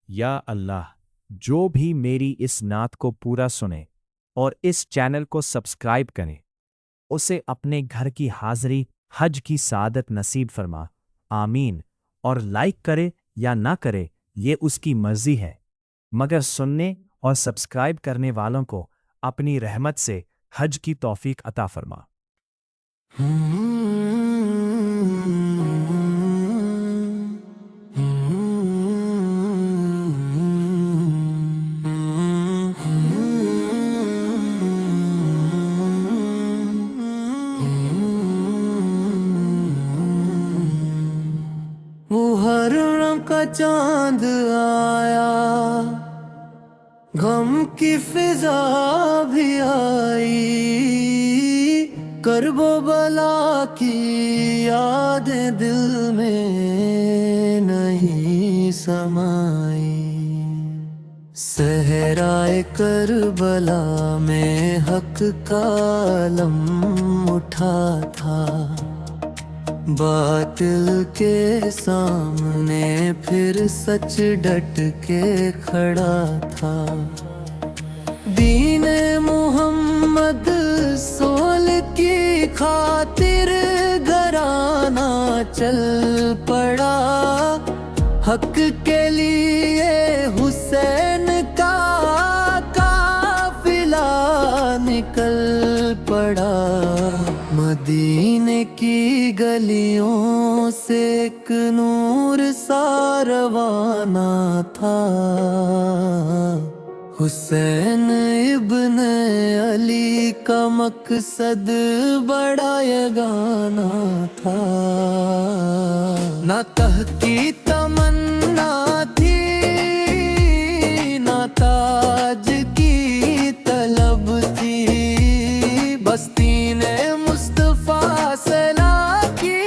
یا اللہ، جو بھی میری اس نعت کو پورا سنے اور اس چینل کو سبسکرائب کرے، اسے اپنے گھر کی حاضری حج کی سعادت نصیب فرما، آمین۔ اور لائک کرے یا نہ کرے یہ اس کی مرضی ہے، مگر سننے اور سبسکرائب کرنے والوں کو اپنی رحمت سے حج کی توفیق عطا فرما۔ محرم کا چاند آیا، غم کی فضا بھی آئی، کرب و بلا کی یادیں دل میں نہیں سمائی۔ صحرائے کربلا میں حق کا علم اٹھا تھا، باطل کے سامنے پھر سچ ڈٹ کے کھڑا تھا۔ دین محمد سول کی خاطر گھرانہ چل پڑا، حق کے لیے حسین کا قافلہ نکل پڑا۔ مدینے کی گلیوں سے ایک نور سا روانہ تھا، حسین ابن علی کا مقصد بڑا یگانہ تھا۔ نہ تحقی تمنا تھی، نہ تاج کی طلب تھی، بس دین مصطفیٰ صلاح کی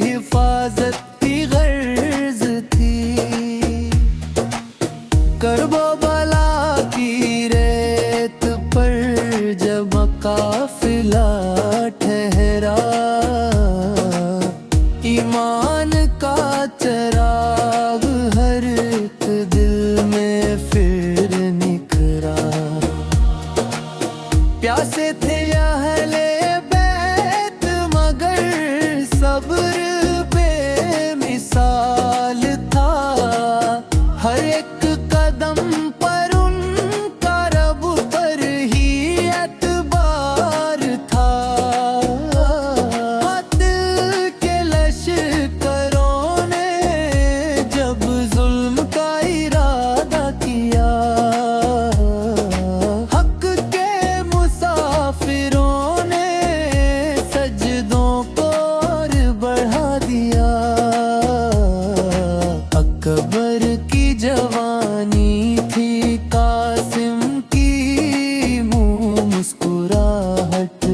حفاظت کی غرض تھی۔ کرب و بلا کی ریت پر جب قافلہ ٹھہرا، ایمان کا چراغ ہر ایک دل میں پھر نکھرا۔ پیاسے تھے اہل بیت مگر صبر بے مثال تھا، ہر ایک قدم پر ان کا رب پر ہی اعتبار تھا۔ قاتل کے لشکروں نے جب ظلم کا ارادہ کیا، حق کے مسافروں نے سجدوں کو اور بڑھا دیا۔ اکبر کی جوانی تھی، قاسم کی منہ مسکراہٹ،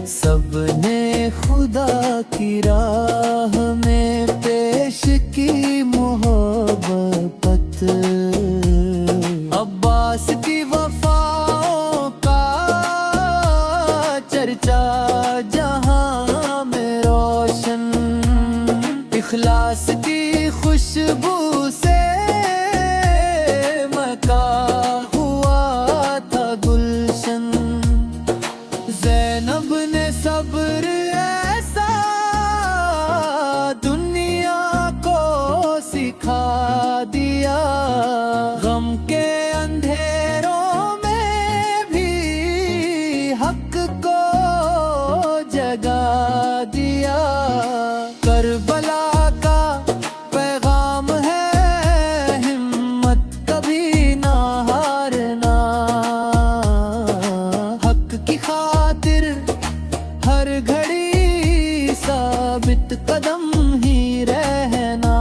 سب نے خدا کی راہ میں پیش کی محبت۔ عباس کی وفاؤں کا چرچا جہاں میں روشن، اخلاص کی خوشبو سے مکا ہوا تھا گلشن۔ زینب نے صبر ایسا دنیا کو سکھا دیا، غم کے اندھیروں میں بھی حق کو جگا دیا۔ کربلا کا پیغام ہے ہمت کبھی نہ ہارنا، حق کی خاطر ہر گھڑی ثابت قدم ہی رہنا۔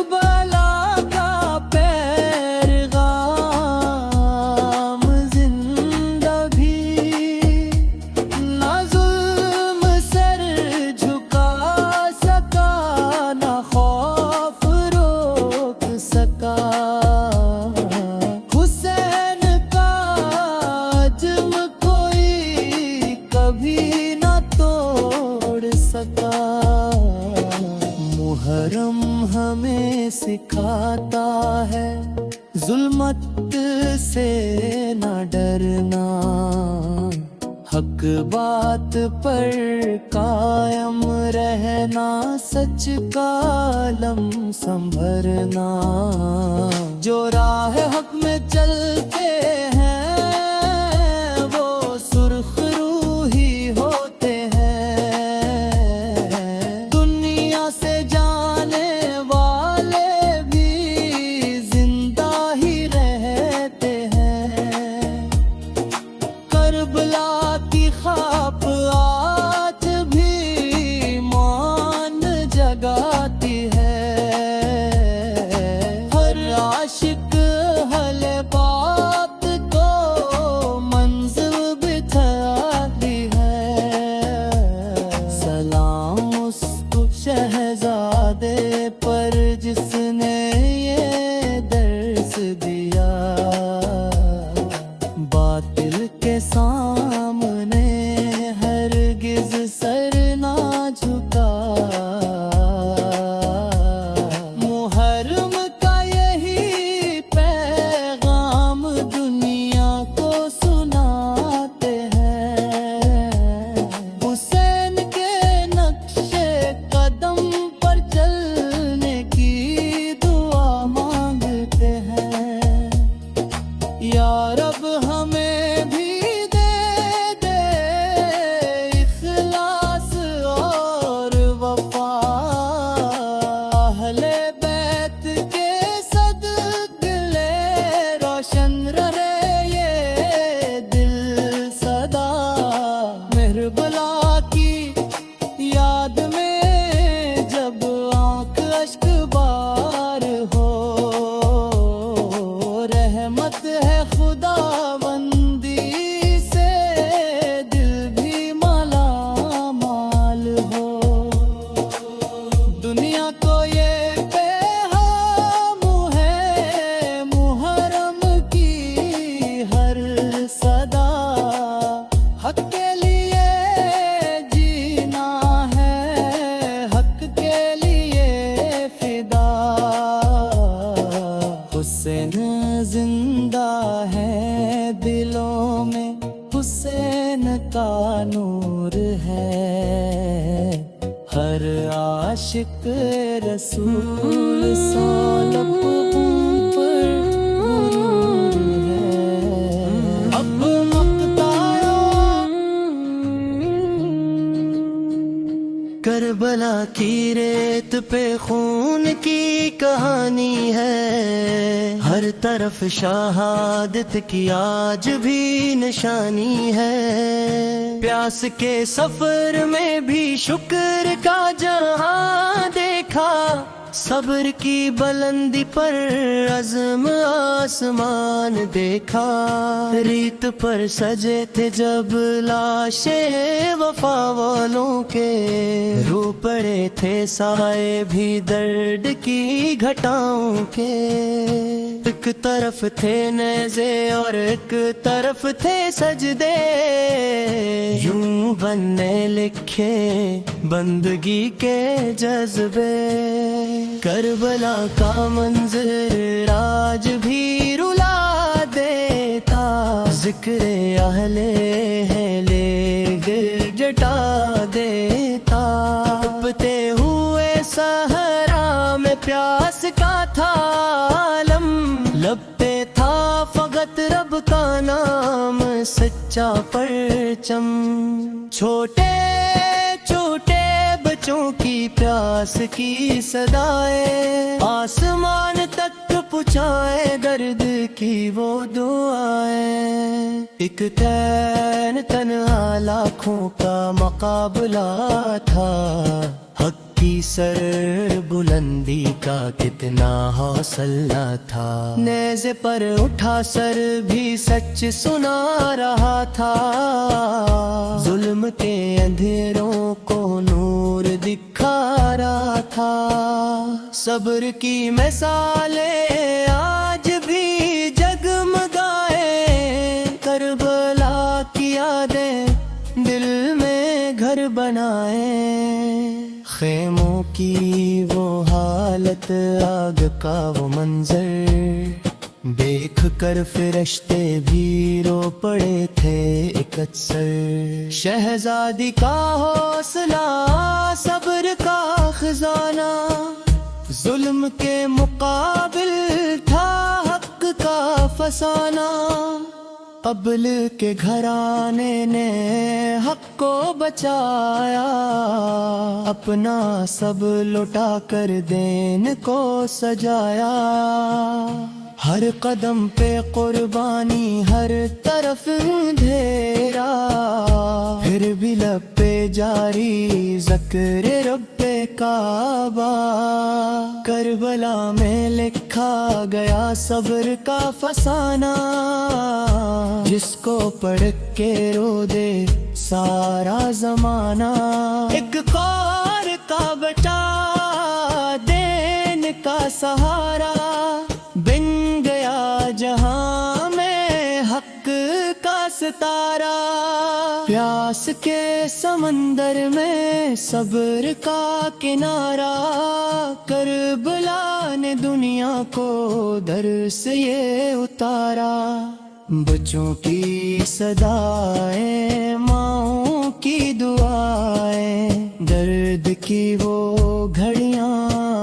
کربلا کا پیغام زندہ بھی نہ ظلم سر جھکا سکا، نہ خوف روک سکا۔ حسین کا عزم کوئی کبھی نہ توڑ سکا۔ محرم ہمیں سکھاتا ہے ظلمت سے نہ ڈرنا، حق بات پر قائم رہنا، سچ کا علم سنبھرنا۔ جو راہ حق میں چلتے ہیں وہ سرخ روحی ہوتے ہیں، دنیا سے جانے والے بھی زندہ ہی رہتے ہیں۔ کربلا کی خاک آج بھی مان جگاتی ہے، ہر عاشق اہل بات کو منزل بتاتی ہے۔ سلام اس شہزادے پر جس نے یہ درس دیا، باطل کے سامنے ہرگز سر نہ جھکا۔ محرم کا یہی پیغام دنیا کو سناتے ہیں، حسین کے نقش قدم پر چلنے کی دعا مانگتے ہیں۔ یا رب ہمیں بھی دے دے اخلاص اور وفا، اہل بیت کے صدقے روشن رہے یہ دل سدا۔ کربلا کی یاد میں جب آنکھ اشک بار ہو، رحمت ہے خدا بندی سے دل بھی مالا مال ہو۔ دنیا کو یہ پیغام ہے محرم کی ہر صدا، حق کے لیے جینا ہے، حق کے لیے فدا۔ حسین زندہ ہے دلوں میں، حسین کا نور ہے، ہر عاشق رسول سالب پر غرور ہے۔ اب کربلا کی ریت پہ خون کی کہانی ہے، ہر طرف شہادت کی آج بھی نشانی ہے۔ پیاس کے سفر میں بھی شکر کا جہاں دیکھا، صبر کی بلندی پر عزم آسمان دیکھا۔ ریت پر سجے تھے جب لاشیں وفا والوں کے، رو پڑے تھے سائے بھی درد کی گھٹاؤں کے۔ ایک طرف تھے نیزے اور ایک طرف تھے سجدے، یوں بننے لکھے بندگی کے جذبے۔ کربلا کا منظر آج بھی رلا دیتا، ذکر اہل جٹا دیتا۔ تپتے ہوئے صحرا میں پیاس کا تھا عالم، لب پہ تھا فقط رب کا نام سچا پرچم۔ چھوٹے چھوٹے بچوں کی پیاس کی صدائیں آسمان تک پہنچائے، درد کی وہ دعائیں۔ ایک تین تنہا لاکھوں کا مقابلہ تھا، حق کی سر بلندی کا کتنا حوصلہ تھا، نیزے پر اٹھا سر بھی سچ سنا رہا تھا، ظلم کے اندھیروں کو نور دکھا رہا تھا، صبر کی مثالیں آج بھی جگمگائے، کربلا کی یادیں دل میں گھر بنائے، خیموں کی وہ حالت، آگ کا وہ منظر دیکھ کر فرشتے بھی رو پڑے تھے ایک اکثر، شہزادی کا حوصلہ صبر کا خزانہ، ظلم کے مقابل تھا حق کا فسانہ، قبل کے گھرانے نے حق کو بچایا، اپنا سب لٹا کر دین کو سجایا، ہر قدم پہ قربانی، ہر طرف اندھیرا، پھر بھی لب پہ جاری ذکر رب کعبہ، کربلا میں لکھا گیا صبر کا فسانہ، جس کو پڑھ کے رو دے سارا زمانہ، ایک خار کا بٹا دین کا سہارا، بن گیا جہاں میں حق کا ستارہ، پیاس کے سمندر میں صبر کا کنارہ، کربلا نے دنیا کو درس یہ اتارا، بچوں کی صدائیں، ماؤں کی دعائیں، درد کی وہ گھڑیاں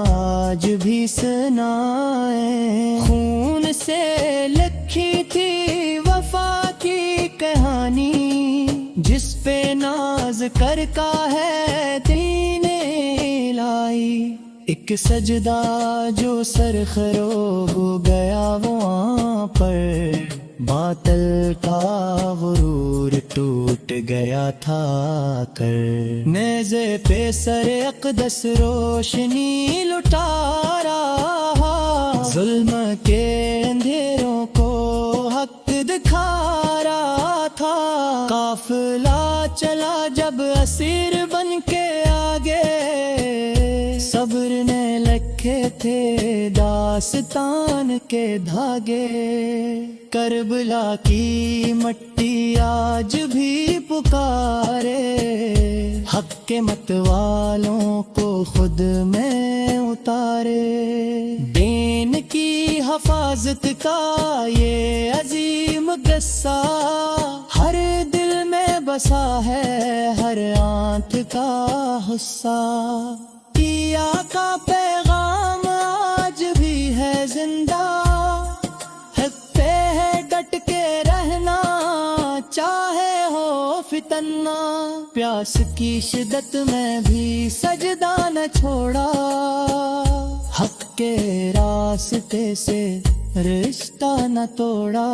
آج بھی سنائیں، خون سے لکھی تھی وفا کی کہانی، جس پہ ناز کر کا ہے دین الہی، ایک سجدہ جو سر خرو ہو گیا وہاں پر، باطل کا غرور ٹوٹ گیا تھا کر، نیزے پہ سر اقدس روشنی لٹا رہا، ظلم کے اندھیروں کو حق دکھا رہا تھا، قافلہ چلا جب اسیر بن کے آگے، صبر نے لکھے تھے داستان کے دھاگے، کربلا کی مٹی آج بھی پکارے، حق کے مت والوں کو خود میں اتارے، دین کی حفاظت کا یہ عظیم قصہ، ہر دل میں بسا ہے ہر آنکھ کا حصہ، کیا کا پیغام آج بھی ہے زندہ، حق پہ ہے ڈٹ کے رہنا، چاہے ہو فتنہ، پیاس کی شدت میں بھی سجدہ نہ چھوڑا، حق کے راستے سے رشتہ نہ توڑا،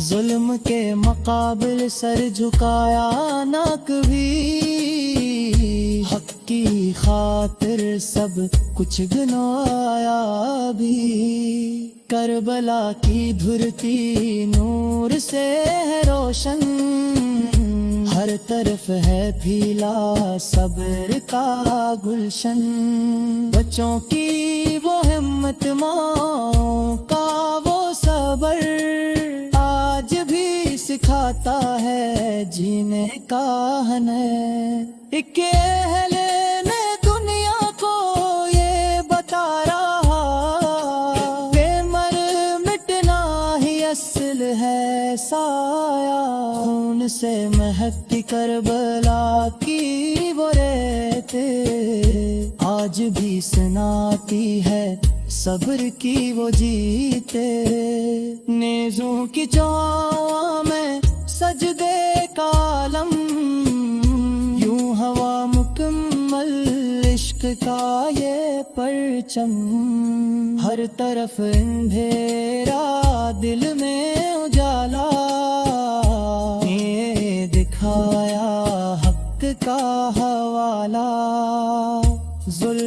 ظلم کے مقابل سر جھکایا نہ کبھی، حق کی خاطر سب کچھ گنوایا بھی، کربلا کی دھرتی نور سے ہے روشن، ہر طرف ہے پھیلا صبر کا گلشن، بچوں کی وہ ہمت، ماں کا وہ صبر، آج بھی سکھاتا ہے جینے کا ہنر، ایک اہل نے دنیا کو یہ بتا رہا، بے مر مٹنا ہی اصل ہے سایہ، خون سے مہکتی کربلا کی وہ ریت، آج بھی سناتی ہے صبر کی وہ جیتے، نیزوں کی چاؤں میں سجدے کا عالم، یوں ہوا مکمل عشق کا یہ پرچم، ہر طرف اندھیرا دل میں اجالا، یہ دکھایا حق کا حوالہ۔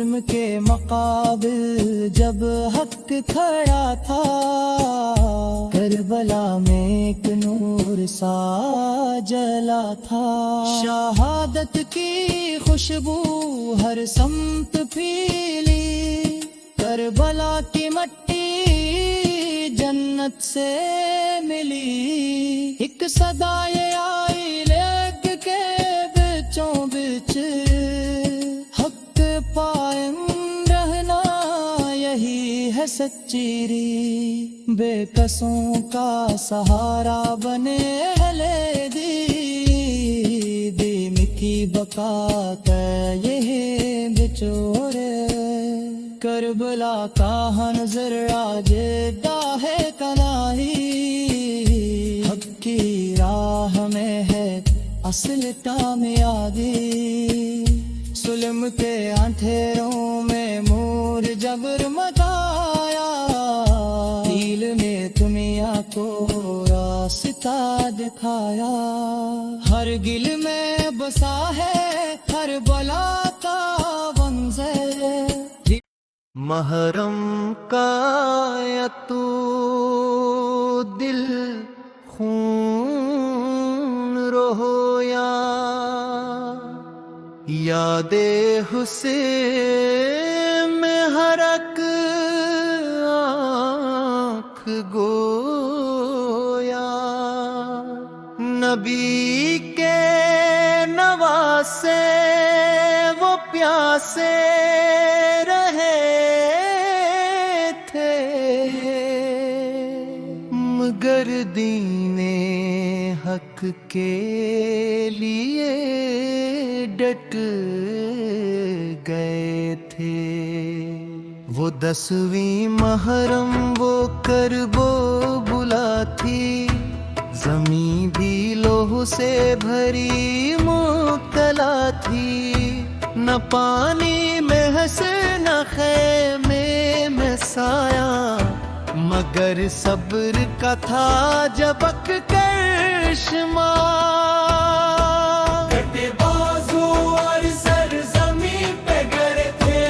ظلم کے مقابل جب حق کھڑا تھا، کربلا میں ایک نور سا جلا تھا، شہادت کی خوشبو ہر سمت پھیلی، کربلا کی مٹی جنت سے ملی، ایک صدا یہ آئی لیک کے بچوں بچ، حق قائم رہنا یہی ہے سچی ری، بے قصوں کا سہارا بنے اہل دین کی بقا کا یہ بچورے، کربلا کا منظر آج داہ کنائی، حق کی راہ میں ہے اصل کامیابی، ظلم کے اندھیروں میں مور جبر مٹایا، دل میں دنیا کو راستہ دکھایا، ہر گل میں بسا ہے ہر بلا کا منظر، محرم کا یا تو دل خون رویا، یاد حسین میں ہر ایک آنکھ گویا، نبی کے نواسے وہ پیاسے رہے تھے، مگر دین حق کے لیے ڈٹ گئے تھے، وہ 10ویں محرم وہ کرب و بلا تھی، زمین بھی لوح سے بھری مبتلا تھی، نہ پانی میں ہنسے نہ خیمے میں سایہ، مگر صبر کا تھا جبک کر شمار، کٹے بازو اور سر زمین پہ گرے تھے،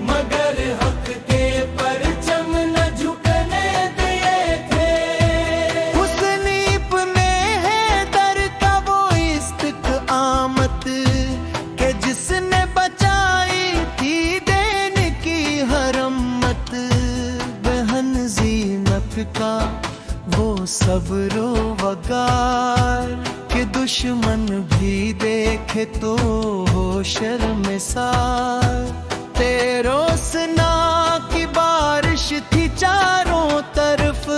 مگر حق کے پرچم نہ جھکنے دیے تھے، حسن ابن حیدر کا وہ استقامت کہ جس نے بچائی تھی دین کی حرمت، بہن زینب کا وہ صبر و وقار کہ دشمن بھی دیکھے تو ہو شرمسار، تیروں سنا کی بارش تھی چاروں طرف،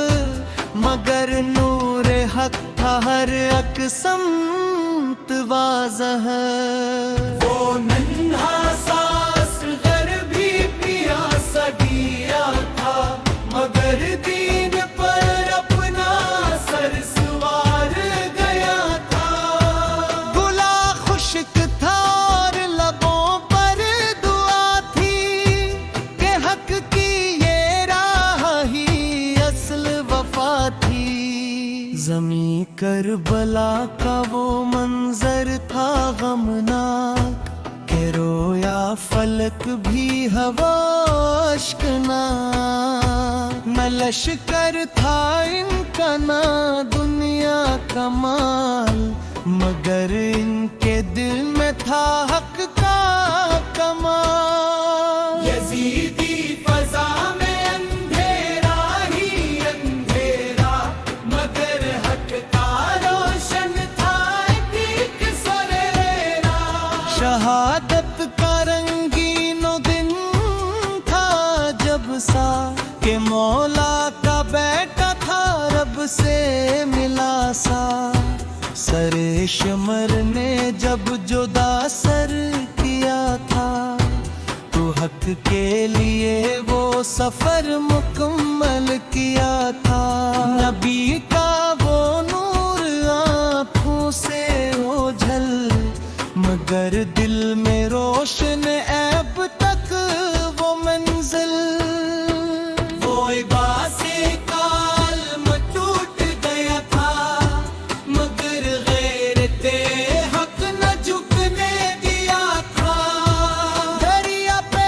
مگر نور حق تھا ہر ایک سمت واضح، وہ ننھا سا اصغر بھی پیاسا گیا تھا، مگر دین پر اپنا سر سوار گیا تھا، گلا خشک تھا اور لبوں پر دعا تھی کہ حق کی یہ راہ ہی اصل وفا تھی، زمیں کربلا کا وہ منظر تھا غمناک کہ رویا فلک بھی ہوا اشکنا، نہ لشکر تھا ان کا نہ دنیا کا مال، مگر ان کے دل میں تھا حق کا کمال، یزیدی فضا میں اندھیرا ہی اندھیرا، مگر حق کا روشن تھا ایک سریرا، شہادت کا رنگین و دن تھا جب سا کہ مولا کا بیٹا تھا رب سے ملا سا، سر شمر نے جب جدا سر کیا تھا، تو حق کے لیے وہ سفر مکمل کیا تھا، نبی کا وہ نور آنکھوں سے اوجھل، مگر دل میں روشن عیب تک وہ منزل، وہ عباسی کا علم ٹوٹ گیا تھا، مگر غیرت حق نہ جھکنے دیا تھا، دریا پہ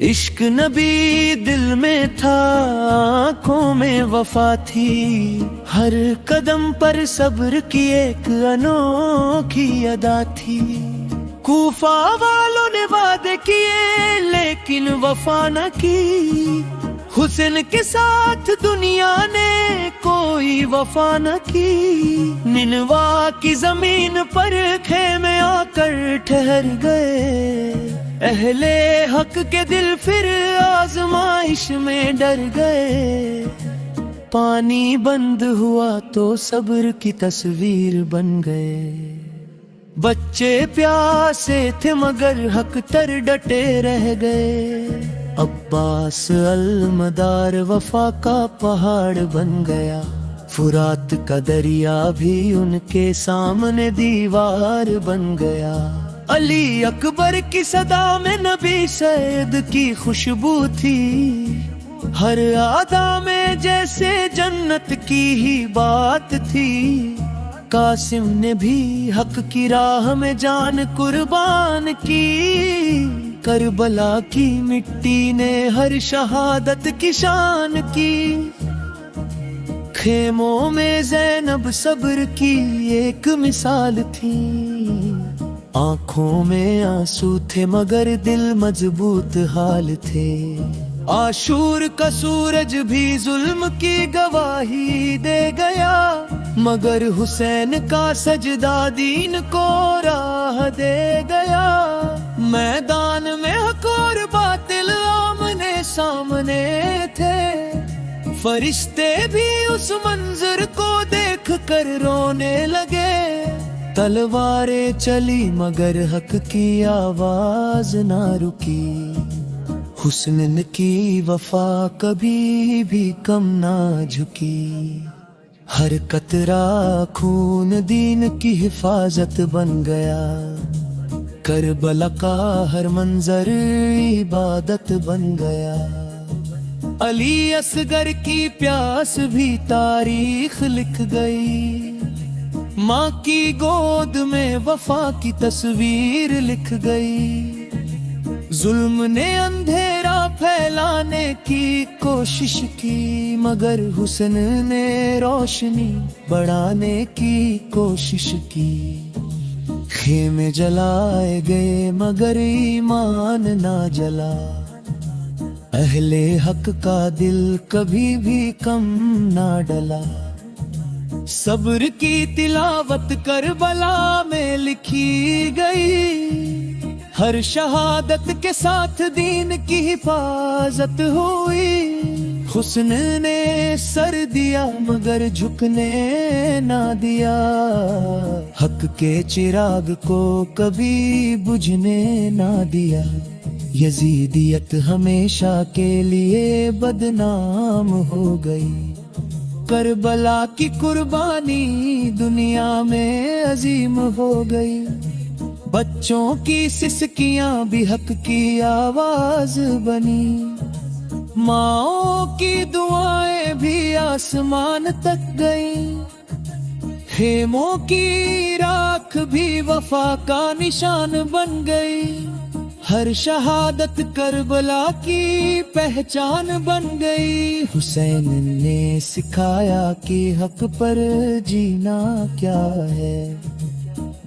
عشق نبی دل میں تھا، آنکھوں میں وفا تھی، ہر قدم پر صبر کی ایک انوکھی ادا تھی۔ کوفہ والوں نے وعدے کیے لیکن وفا نہ کی، حسن کے ساتھ دنیا نے کوئی وفا نہ کی۔ نینوا کی زمین پر خیمے آ کر ٹھہر گئے، اہل حق کے دل پھر آزمائش میں ڈر گئے۔ پانی بند ہوا تو صبر کی تصویر بن گئے، بچے پیاسے تھے مگر حق تر ڈٹے رہ گئے۔ عباس المدار وفا کا پہاڑ بن گیا، فرات کا دریا بھی ان کے سامنے دیوار بن گیا۔ علی اکبر کی صدا میں نبی سید کی خوشبو تھی، ہر ادا میں جیسے جنت کی ہی بات تھی۔ قاسم نے بھی حق کی راہ میں جان قربان کی، کربلا کی مٹی نے ہر شہادت کی شان کی۔ خیموں میں زینب صبر کی ایک مثال تھی، آنکھوں میں آنسو تھے مگر دل مضبوط حال تھے۔ عاشور کا سورج بھی ظلم کی گواہی دے گیا، مگر حسین کا سجدہ دین کو راہ دے گیا۔ میدان میں حق اور باطل آمنے سامنے تھے، فرشتے بھی اس منظر کو دیکھ کر رونے لگے۔ تلواریں چلی مگر حق کی آواز نہ رکی، حسن کی وفا کبھی بھی کم نہ جھکی۔ ہر قطرہ خون دین کی حفاظت بن گیا، کربلا کا ہر منظر عبادت بن گیا۔ علی اصغر کی پیاس بھی تاریخ لکھ گئی، ماں کی گود میں وفا کی تصویر لکھ گئی۔ ظلم نے اندھیرا پھیلانے کی کوشش کی، مگر حسن نے روشنی بڑھانے کی کوشش کی۔ خیمے جلائے گئے مگر ایمان نہ جلا، اہل حق کا دل کبھی بھی کم نہ ڈلا۔ صبر کی تلاوت کربلا میں لکھی گئی، ہر شہادت کے ساتھ دین کی حفاظت ہوئی۔ حسن نے سر دیا مگر جھکنے نہ دیا، حق کے چراغ کو کبھی بجھنے نہ دیا۔ یزیدیت ہمیشہ کے لیے بدنام ہو گئی، کربلا کی قربانی دنیا میں عظیم ہو گئی۔ بچوں کی سسکیاں بھی حق کی آواز بنی، ماؤں کی دعائیں بھی آسمان تک گئیں۔ خیموں کی راکھ بھی وفا کا نشان بن گئی، ہر شہادت کربلا کی پہچان بن گئی۔ حسین نے سکھایا کہ حق پر جینا کیا ہے،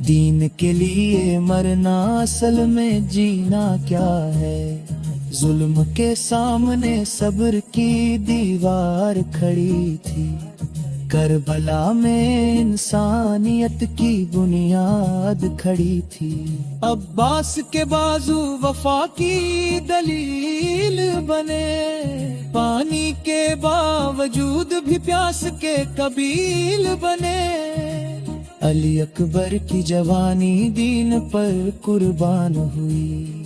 دین کے لیے مرنا اصل میں جینا کیا ہے۔ ظلم کے سامنے صبر کی دیوار کھڑی تھی، کربلا میں انسانیت کی بنیاد کھڑی تھی۔ عباس کے بازو وفا کی دلیل بنے، پانی کے باوجود بھی پیاس کے قبیل بنے۔ علی اکبر کی جوانی دین پر قربان ہوئی،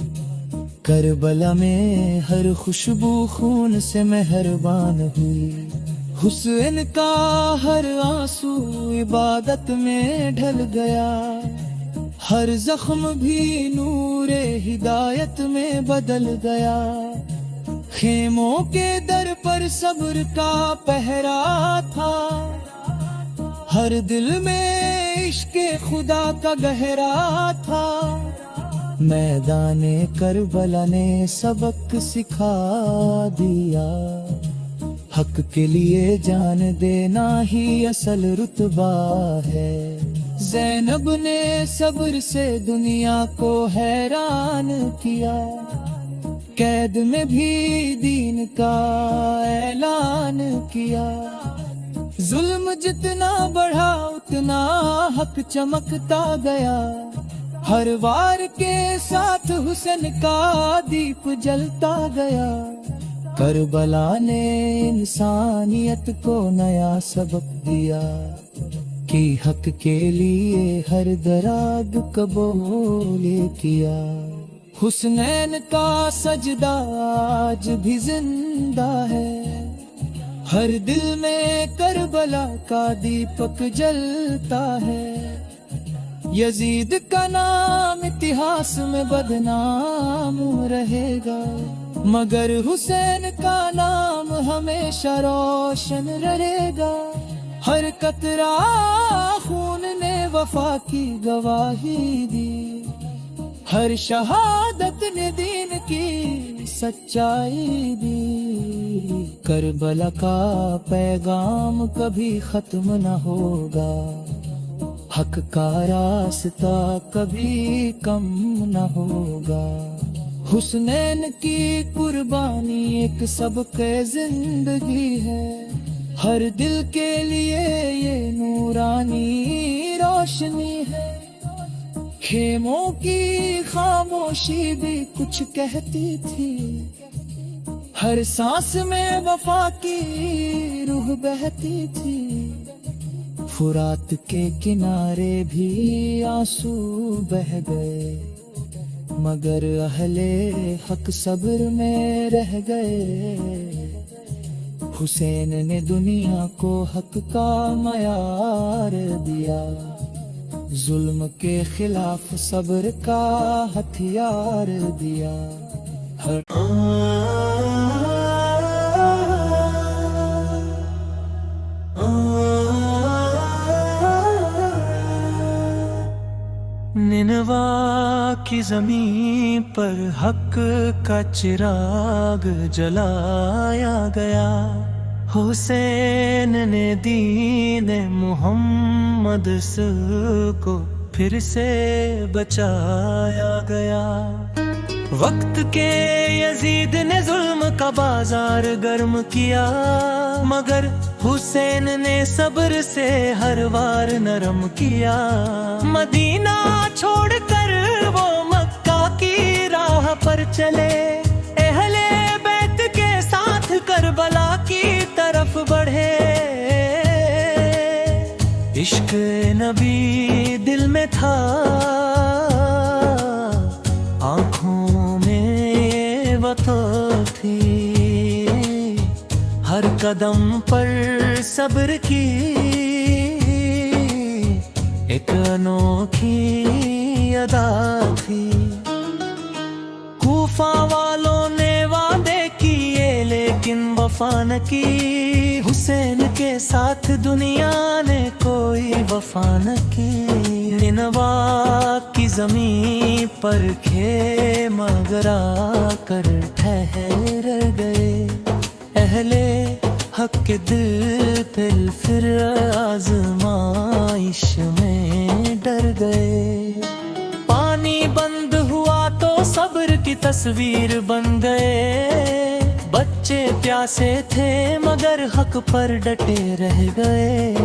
کربلا میں ہر خوشبو خون سے مہربان ہوئی۔ حسین کا ہر آنسو عبادت میں ڈھل گیا، ہر زخم بھی نور ہدایت میں بدل گیا۔ خیموں کے در پر صبر کا پہرا تھا، ہر دل میں عشق خدا کا گہرا تھا۔ میدان کربلا نے سبق سکھا دیا، حق کے لیے جان دینا ہی اصل رتبہ ہے۔ زینب نے صبر سے دنیا کو حیران کیا، قید میں بھی دین کا اعلان کیا۔ ظلم جتنا بڑھا اتنا حق چمکتا گیا، ہر وار کے ساتھ حسن کا دیپ جلتا گیا۔ کربلا نے انسانیت کو نیا سبق دیا کہ حق کے لیے ہر دراد قبول کیا۔ حسنین کا سجدہ آج بھی زندہ ہے، ہر دل میں کربلا کا دیپک جلتا ہے۔ یزید کا نام اتہاس میں بدنام رہے گا، مگر حسین کا نام ہمیشہ روشن رہے گا۔ ہر قطرہ خون نے وفا کی گواہی دی، ہر شہادت نے دین کی سچائی دی۔ کربلا کا پیغام کبھی ختم نہ ہوگا، حق کا راستہ کبھی کم نہ ہوگا۔ حسنین کی قربانی ایک سبق زندگی ہے، ہر دل کے لیے یہ نورانی روشنی ہے۔ خیموں کی خاموشی بھی کچھ کہتی تھی، ہر سانس میں وفا کی روح بہتی تھی۔ فرات کے کنارے بھی آنسو بہہ گئے، مگر اہل حق صبر میں رہ گئے۔ حسین نے دنیا کو حق کا معیار دیا، ظلم کے خلاف صبر کا ہتھیار دیا۔ نینوا کی زمین پر حق کا چراغ جلایا گیا، حسین نے دین محمد کو پھر سے بچایا گیا۔ وقت کے یزید نے ظلم کا بازار گرم کیا، مگر حسین نے صبر سے ہر وار نرم کیا۔ مدینہ چھوڑ کر وہ مکہ کی راہ پر چلے، اہل بیت کے ساتھ کربلا کی طرف بڑھے۔ عشق نبی دل میں تھا، آنکھوں میں وطن تھی، ہر قدم پر صبر کی ایک انوکھی ادا تھی۔ کوفہ والوں نے وعدے کیے لیکن وفا نہ کی، حسین کے ساتھ دنیا نے کوئی وفا نہ کی۔ نینوا کی زمین پر خیمہ گرا کر ٹھہر گئے، اہل حق کے دل پھر آزمائش میں ڈر گئے۔ پانی بند ہوا تو صبر کی تصویر بن گئے، بچے پیاسے تھے مگر حق پر ڈٹے رہ گئے۔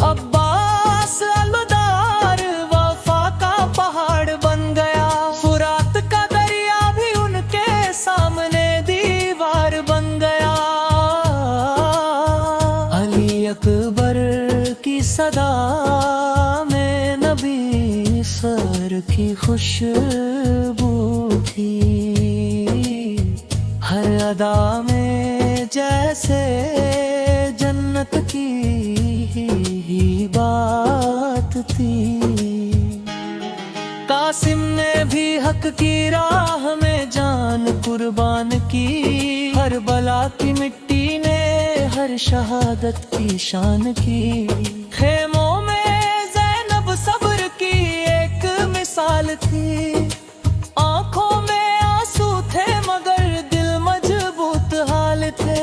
عباس الدار وفا کا پہاڑ بن گیا، فرات کا دریا بھی ان کے سامنے دیوار بن گیا۔ علی اکبر کی صدا میں نبی سر کی خوشبو تھی، ہر ادا میں جیسے جنت کی ہی بات تھی۔ قاسم نے بھی حق کی راہ میں جان قربان کی، ہر بلا کی مٹی نے ہر شہادت کی شان کی۔ خیموں میں زینب صبر کی ایک مثال تھی، تھے،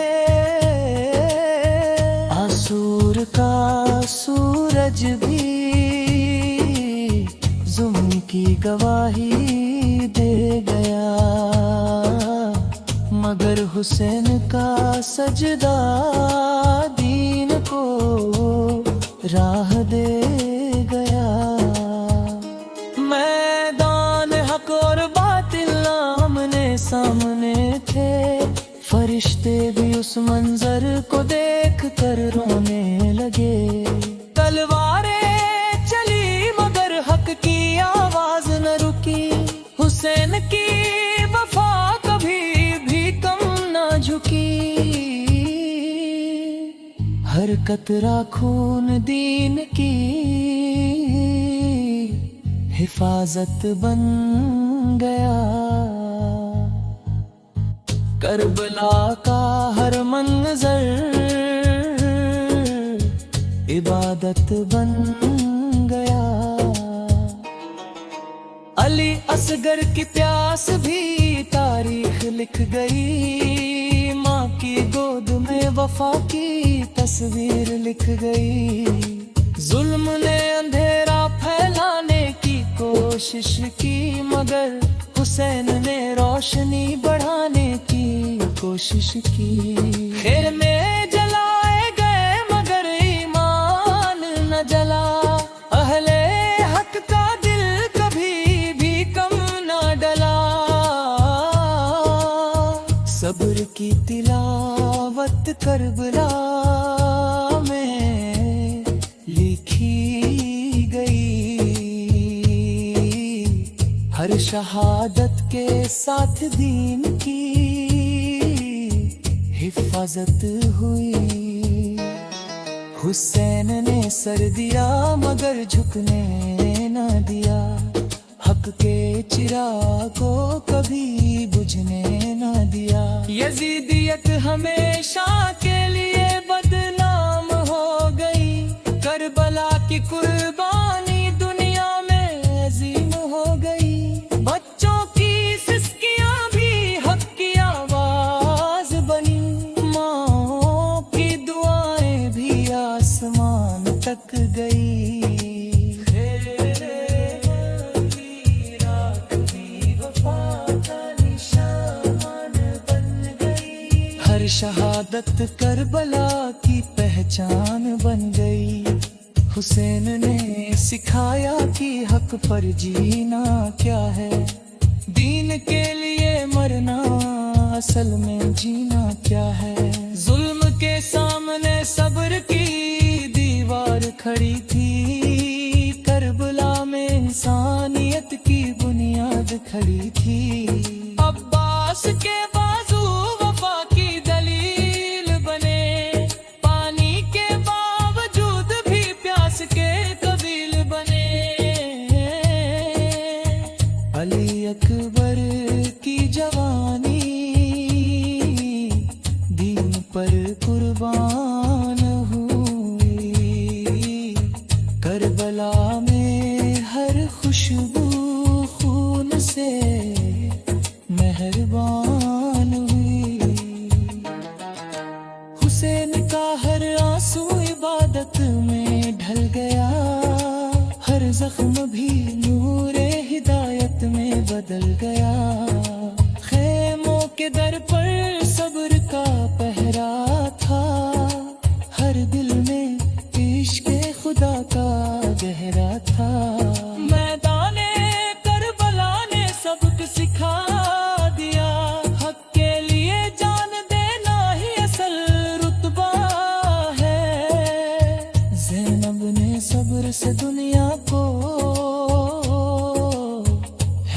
آسور کا سورج بھی ظلم کی گواہی دے گیا، مگر حسین کا سجدہ دین کو راہ دے گیا۔ میدان حق اور باطل آمنے سامنے تھے، فرشتے بھی اس منظر کو دیکھ کر رونے لگے۔ تلواریں چلی مگر حق کی آواز نہ رکی، حسین کی وفا کبھی بھی کم نہ جھکی، ہر قطرہ خون دین کی حفاظت بن گیا، کربلا کا ہر منظر عبادت بن گیا۔ علی اصغر کی پیاس بھی تاریخ لکھ گئی، ماں کی گود میں وفا کی تصویر لکھ گئی، ظلم نے اندھیرا پھیلانے کی کوشش کی، مگر حسین نے روشنی بڑھانے کی کوشش کی۔ خیر میں جلائے گئے مگر ایمان نہ جلا، اہل حق کا دل کبھی بھی کم نہ ڈلا، صبر کی تلاوت کربلا میں لکھی گئی، ہر شہادت کے ساتھ دین کی حفاظت ہوئی۔ حسین نے سر دیا مگر جھکنے نہ دیا، حق کے چراغ کو کبھی بجھنے نہ دیا۔ یزیدیت ہمیشہ کے لیے بدنام ہو گئی، کربلا کی قربانی دنیا میں عظیم ہو گئی، بچوں کی سسکیاں بھی حق کی آواز بنی، ماں کی دعائیں بھی آسمان تک گئی۔ ہر شہادت کربلا کی پہچان بن گئی، حسین نے سکھایا کہ حق پر جینا کیا ہے، دین کے لیے مرنا اصل میں جینا کیا ہے۔ ظلم کے سامنے صبر کی دیوار کھڑی تھی، کربلا میں انسانیت کی بنیاد کھڑی تھی، عباس کے بازو وفا کی دلیل بنے، پانی کے باوجود بھی پیاس کے قبیل بنے، علی اکبر کی جوانی دین پر قربان ہوئی، کربلا میں ہر خوشبو خون سے مہربان ہوئی، حسین کا ہر آنسو عبادت میں ڈھل گیا، ہر زخم بھی نور ہدایت میں بدل گیا، خیموں کے در پر صبر کا پہرا تھا، ہر دل میں عشق خدا کا گہرا تھا، میدان کربلا نے سبق سکھا دیا، حق کے لیے جان دینا ہی اصل رتبہ ہے، زینب نے صبر سے دنیا کو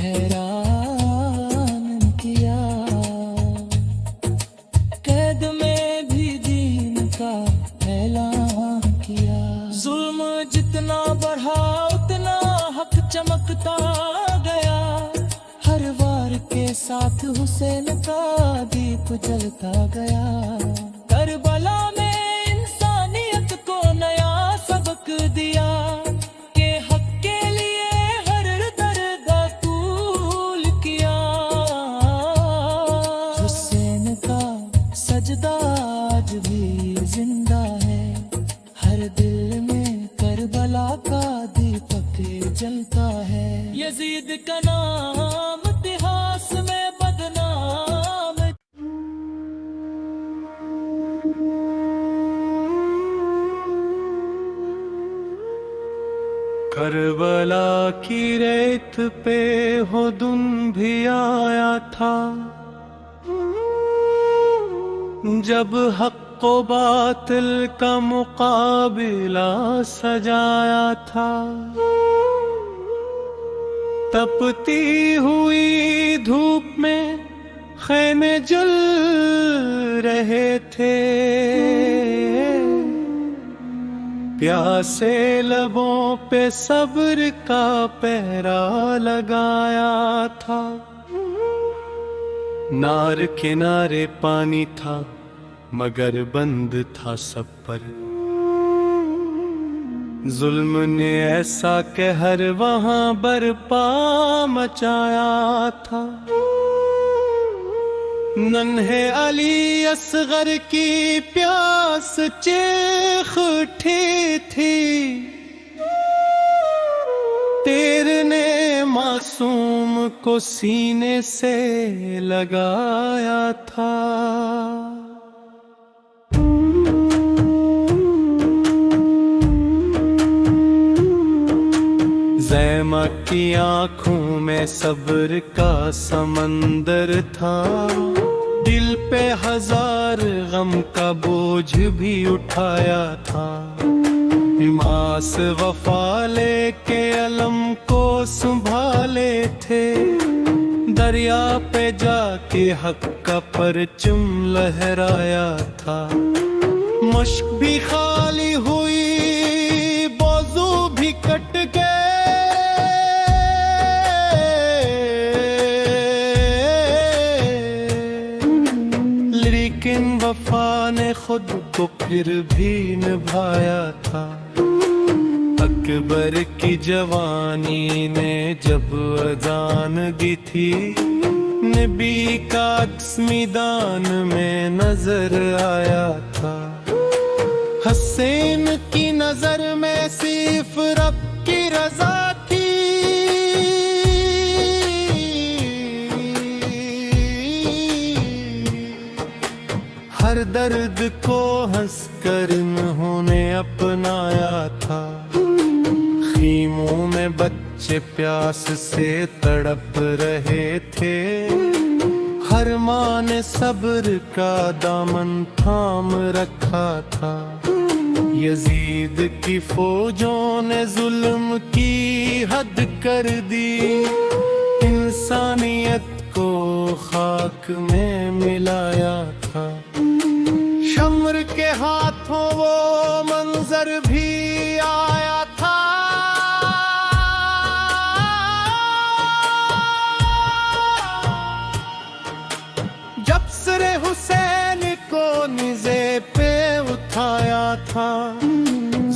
حیران کیا، قید میں بھی دین کا اعلان کیا، ظلم جتنا بڑھا اتنا حق چمکتا گیا، ہر وار کے ساتھ حسین کا دیپ جلتا گیا، کربلا میں انسانیت کو نیا سبق دیا کہ حق کے لیے ہر درد قبول کیا، حسین کا سجدہ خدا آج بھی زندہ ہے، ہر دل میں کربلا کا دیپک جلتا ہے۔ یزید کا نام اتہاس میں بدنام، کربلا کی ریت پہ ہدن بھی آیا تھا، جب حق و باطل کا مقابلہ سجایا تھا۔ تپتی ہوئی دھوپ میں خیمے جل رہے تھے، پیاسے لبوں پہ صبر کا پہرا لگایا تھا۔ نار کنارے پانی تھا مگر بند تھا سب پر، ظلم نے ایسا قہر وہاں برپا مچایا تھا۔ ننھے علی اصغر کی پیاس چیخ اٹھی تھی، تیر نے معصوم کو سینے سے لگایا تھا۔ زینب کی آنکھوں میں صبر کا سمندر تھا، دل پہ ہزار غم کا بوجھ بھی اٹھایا تھا۔ حماس وفا لے کے علم کو سنبھالے تھے، دریا پہ جا کے حق کا پرچم لہرایا تھا۔ مشک بھی خالی ہوئی، بازو بھی کٹ گئے، لیکن وفا نے خود کو پھر بھی نبھایا تھا۔ اکبر کی جوانی نے جب اذان دی تھی، نبی کا عکس میدان میں نظر آیا تھا۔ حسین کی نظر میں صرف رب کی رضا تھی، ہر درد کو ہنس کر انہوں نے اپنایا تھا۔ خیموں میں بچے پیاس سے تڑپ رہے تھے، ہر ماں نے صبر کا دامن تھام رکھا تھا۔ یزید کی فوجوں نے ظلم کی حد کر دی، انسانیت کو خاک میں ملایا تھا۔ شمر کے ہاتھوں وہ منظر بھی آیا تھا، جب سر حسین کو نیزے پہ اٹھایا تھا۔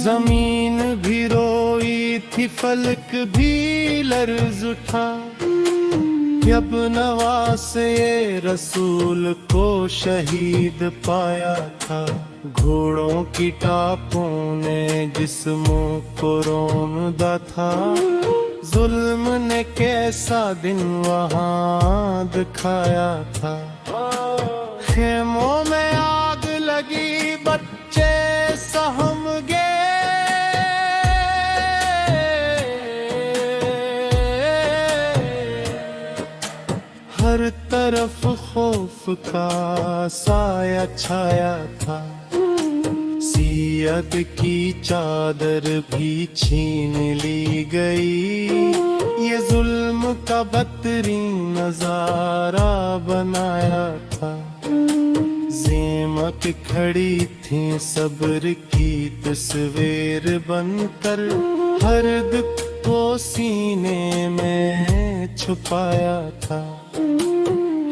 زمین بھی روئی تھی، فلک بھی لرز اٹھا، جب نواز رسول کو شہید پایا تھا۔ گھوڑوں کی ٹاپوں نے جسموں کو روندا تھا، ظلم نے کیسا دن وہاں دکھایا تھا۔ خیموں میں آگ لگی، بچے سہم گئے، ہر طرف خوف کا سایہ چھایا تھا۔ سیاد کی چادر بھی چھین لی گئی، یہ ظلم کا بدترین نظارہ بنایا تھا۔ زینب کھڑی تھیں صبر کی تصویر بن کر، ہر دکھ کو سینے میں چھپایا تھا۔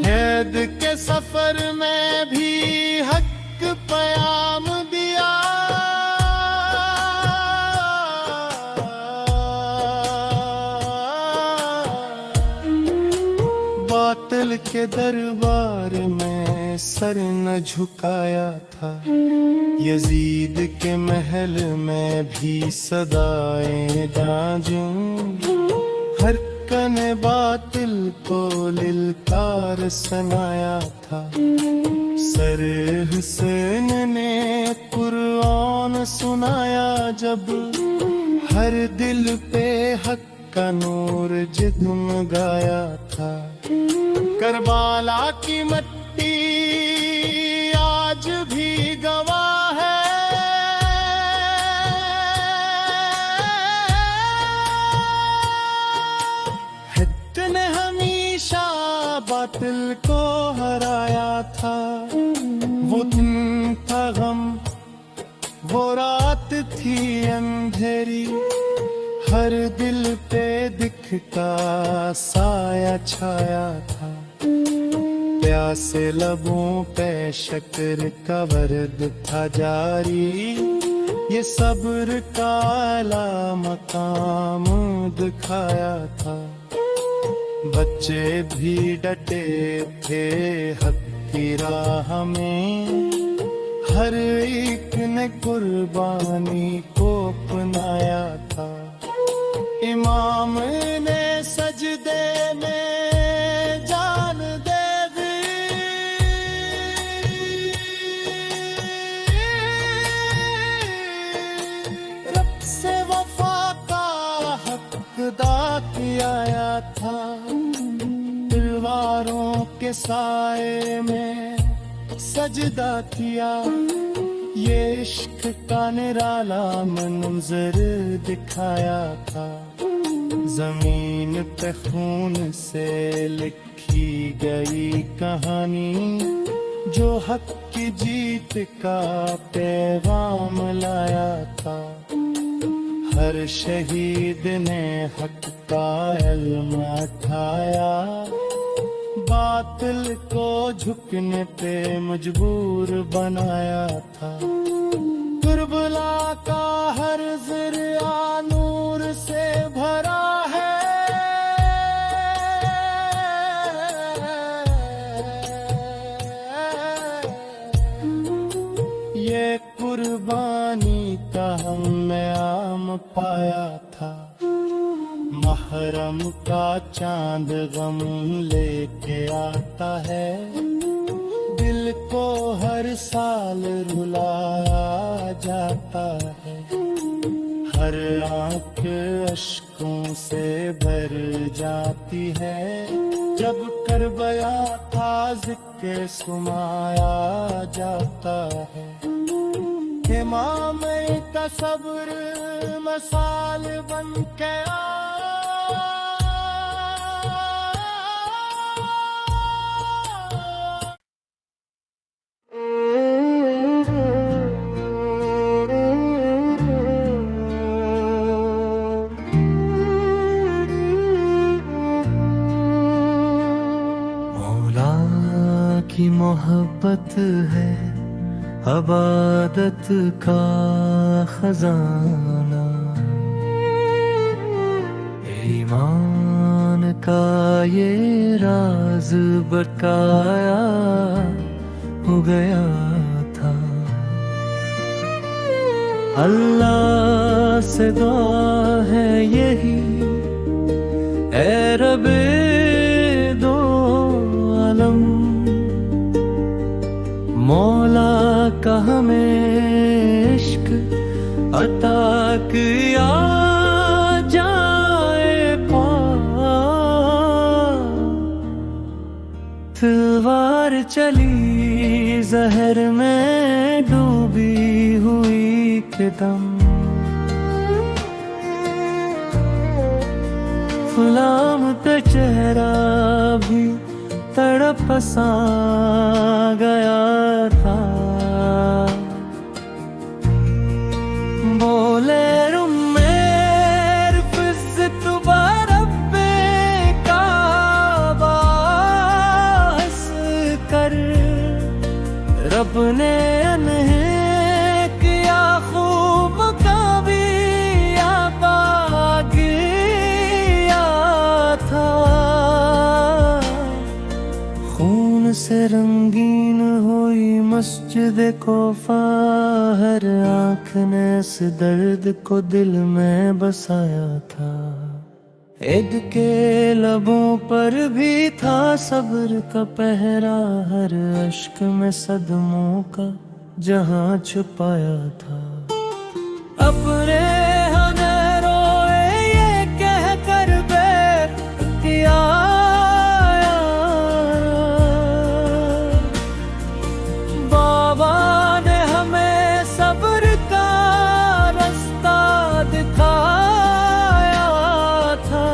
حید کے سفر میں بھی حق پیام دیا، باطل کے دربار میں سر نہ جھکایا تھا، یزید کے محل میں بھی صدائیں جاجوں، ہر کن باطل کو للکار سنایا تھا۔ سر حسین نے قرآن سنایا جب، ہر دل پہ حق کا نور جگمگایا تھا۔ کربلا کی مٹی آج بھی گواہ ہے، حق نے ہمیشہ باطل کو ہرایا تھا۔ وہ دن تھا غم، وہ رات تھی اندھیری، ہر دل پہ دکھتا سایہ چھایا تھا۔ پیاسے لبوں پہ شکر کا ورد تھا جاری، یہ صبر کا اعلیٰ مقام دکھایا تھا۔ بچے بھی ڈٹے تھے حق کی راہ میں، ہر ایک نے قربانی کو اپنایا تھا۔ امام نے سجدے میں جان دے دی، رب سے وفا کا حق ادا کیا تھا۔ تلواروں کے سائے میں سجدہ کیا، یہ عشق کا نرالا منظر دکھایا تھا۔ زمین پہ خون سے لکھی گئی کہانی، جو حق کی جیت کا پیغام لایا تھا۔ ہر شہید نے حق کا علم اٹھایا، باطل کو جھکنے پہ مجبور بنایا تھا۔ کربلا کا ہر ذریعہ نور سے بھرا ہے، یہ قربانی کا ہم نے عام پایا تھا۔ محرم کا چاند غم لے کے آتا ہے، دل کو ہر سال رلایا جاتا ہے۔ ہر آنکھ اشکوں سے بھر جاتی ہے، جب کربلا کا ذکر سمایا جاتا ہے۔ امام کا صبر مثال بن کے کی محبت ہے عبادت کا خزانہ، ایمان کا یہ راز بتایا ہو گیا تھا۔ اللہ سے دعا ہے یہی، اے رب دو عالم، مولا کا ہمیں عشق عطا کیا جائے پا۔ تلوار چلی زہر میں ڈوبی ہوئی کے دم، غلام کا چہرہ بھی تڑپ سا گیا تھا۔ بولے رمیر فزت برب کعبہ ہنس کر، رب نے انہیں کیا خوب کبھی عطا کیا تھا۔ خون سے رنگین ہو مسجد کوفہ ہر آنکھ نے اس درد کو دل میں بسایا تھا، عید کے لبوں پر بھی تھا صبر کا پہرا، ہر اشک میں صدموں کا جہاں چھپایا تھا۔ اپنے ہمیں روئے یہ کہہ کر بے کیا بابا نے ہمیں صبر کا رستہ دکھایا تھا،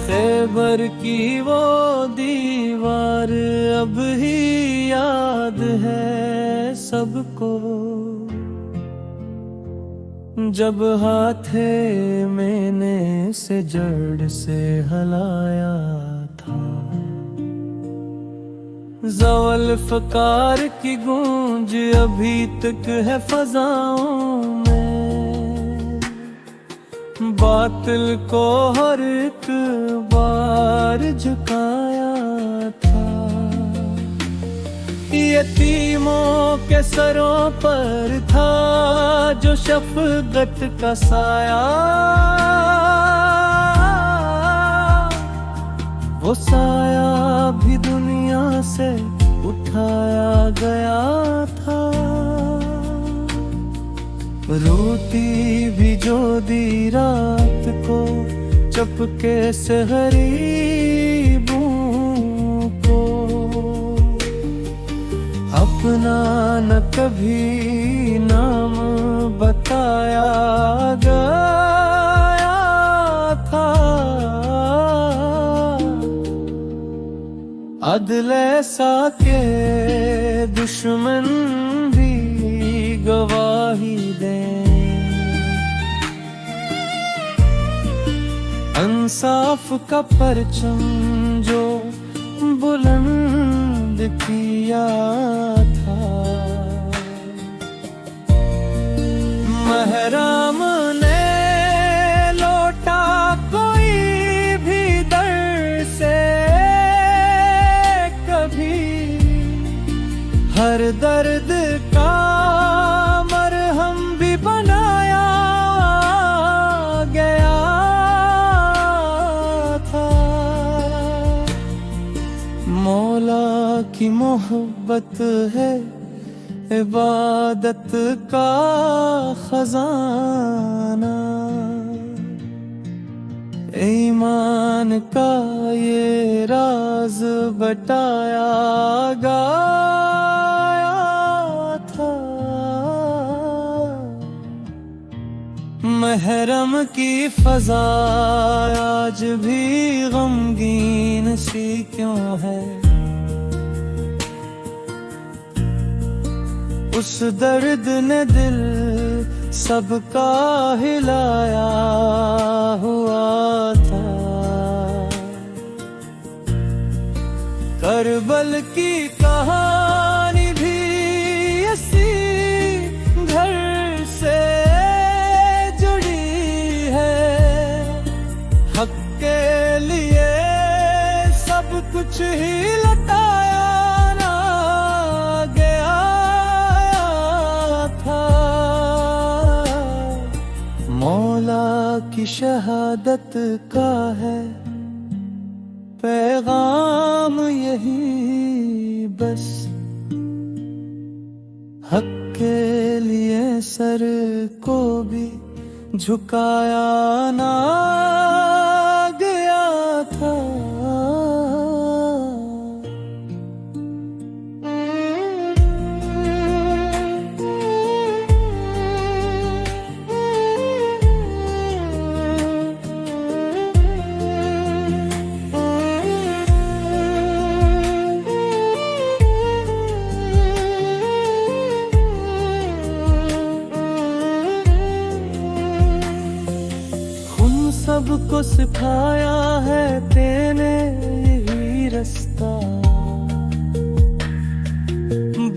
خیبر کی وہ دیوار اب ہی یاد ہے سب کو، جب ہاتھے میں نے اسے جڑ سے ہلایا تھا۔ زوال فقار کی گونج ابھی تک ہے فضاؤں میں، باطل کو ہر ایک بار جھکایا تھا، یتیموں کے سروں پر تھا جو شفقت کا سایہ، وہ سایہ بھی دنیا سے اٹھایا گیا تھا، روتی بھی جو دی رات کو چپکے سے غریبوں کو، اپنا نہ کبھی نام بتایا گیا تھا، عدل ایسا کہ دشمن بھی گواہی دیں، انصاف کا پرچم جو بلند کیا تھا، محرم نے لوٹا کوئی بھی در سے کبھی، ہر درد کا مرہم بھی بنایا گیا تھا، مولا کی محبت ہے عبادت کا خزانہ، ایمان کا یہ راز بتایا گیا تھا، محرم کی فضا آج بھی غمگین سی کیوں ہے، اس درد نے دل سب کا ہلایا ہوا تھا، کربل کی کہانی بھی اسی گھر سے جڑی ہے، حق کے لیے سب کچھ ہی لٹایا نہ گیا تھا، مولا کی شہادت کا ہے پیغام یہی بس، حق کے لیے سر کو بھی جھکایا نہ گیا تھا۔ سب کو سکھایا ہے تینے یہی رستہ،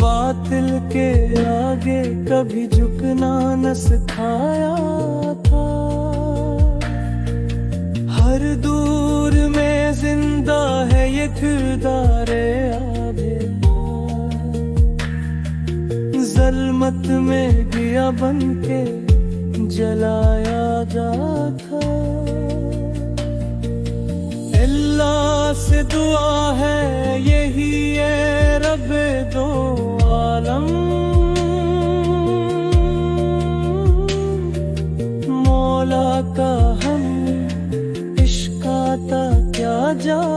باطل کے آگے کبھی جھکنا نہ سکھایا تھا، ہر دور میں زندہ ہے یہ کردار آبے، ظلمت میں دیا بن کے جلایا جاتا. اللہ سے دعا ہے یہی ہے رب دو عالم، مولا کا ہم عشق آتا کیا جائے.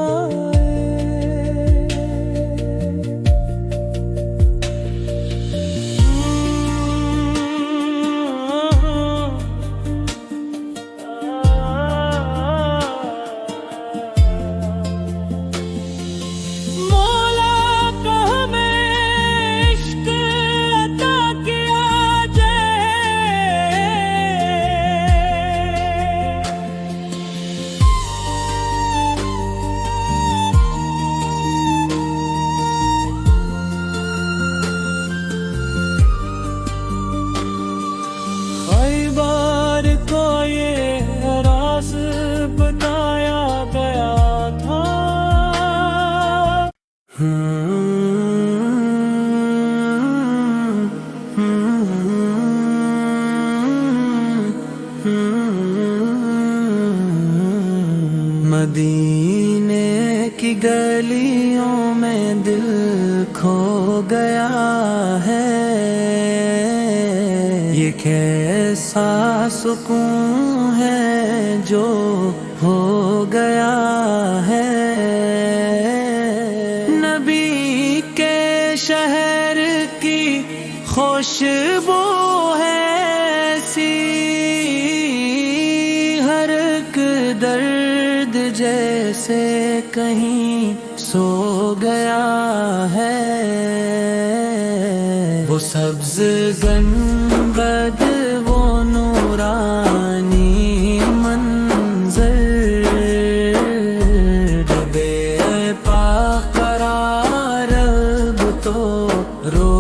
مدینے کی گلیوں میں دل کھو گیا ہے، یہ کیسا سکون ہے جو ہو گیا ہے. نبی کے شہر کی خوشبو ہے ایسی، ہر ایک درد جیسے کہیں سو گیا ہے. وہ سبز گنبد وہ نورانی منظر، بے پا قرار اب تو رو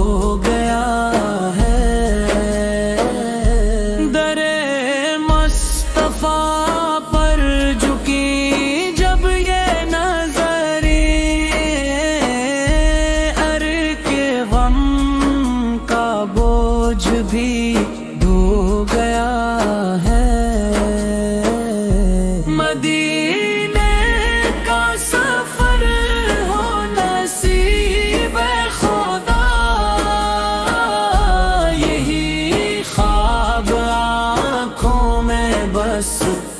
گیا ہے. در مصطفیٰ پر جھکی جب یہ نظری، ارق غم کا بوجھ بھی دھو گیا ہے. مدینے کا سفر ہو نصیب خدا، یہی خواب آنکھوں میں بس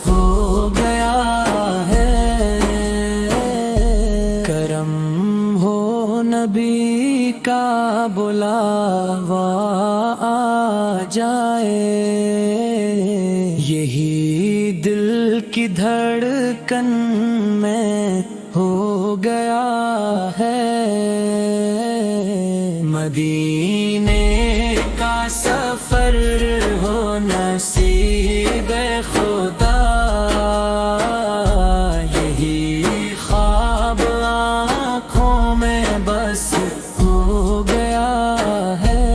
ہو گیا ہے. کرم ہو نبی کا بلاوا آ جائے، یہی دل کی دھڑکن میں ہو گیا ہے. مدینے کا سفر ہو نصیب خدا، یہی خواب آنکھوں میں بس ہو گیا ہے.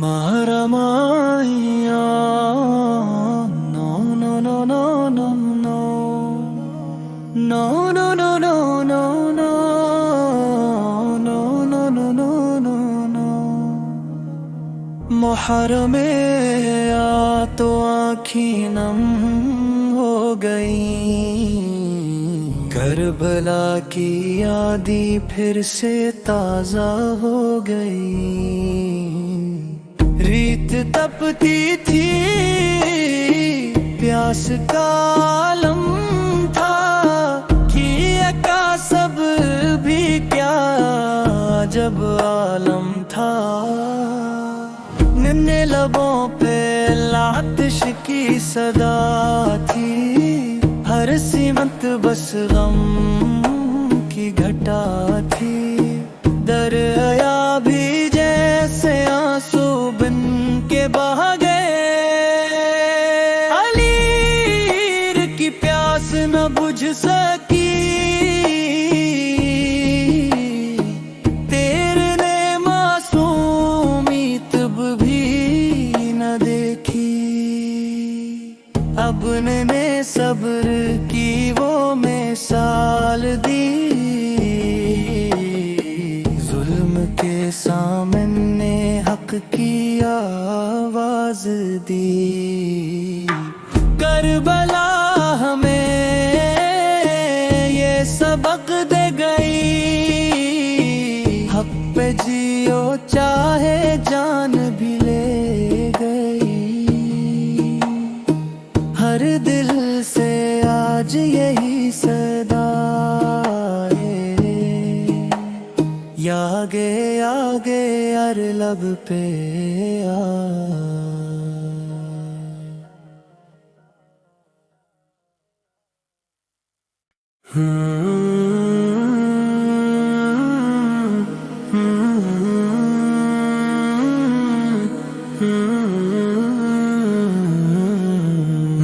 مارا مائیا نو نو نو نو نو نو نو نو نو نو نو نو نو نو نو نو. محرم آ تو آنکھیں نم ہو گئی، کربلا کی یادی پھر سے تازہ ہو گئی. ریت تپتی تھی پیاس کا عالم تھا، کیے کا سب بھی کیا جب عالم تھا. ننے لبوں پہ لاتش کی صدا تھی، ہر سمت بس غم کی گھٹا تھی. دریا بھی جیسے آنسو بن کے بہا گئے، علیر کی پیاس نہ بجھ سکی، تیرے نے معصومیت بھی نہ دیکھی. اب نے صبر کی وہ مثال دی، سامن نے حق کی آواز دی، کربلا ہمیں یہ سبق دے گئی، حق پہ جیو چاہے جان بھی لے گئی، ہر دل سے آج یہی صدا ہے، یا آگے آگے ہر لب پہ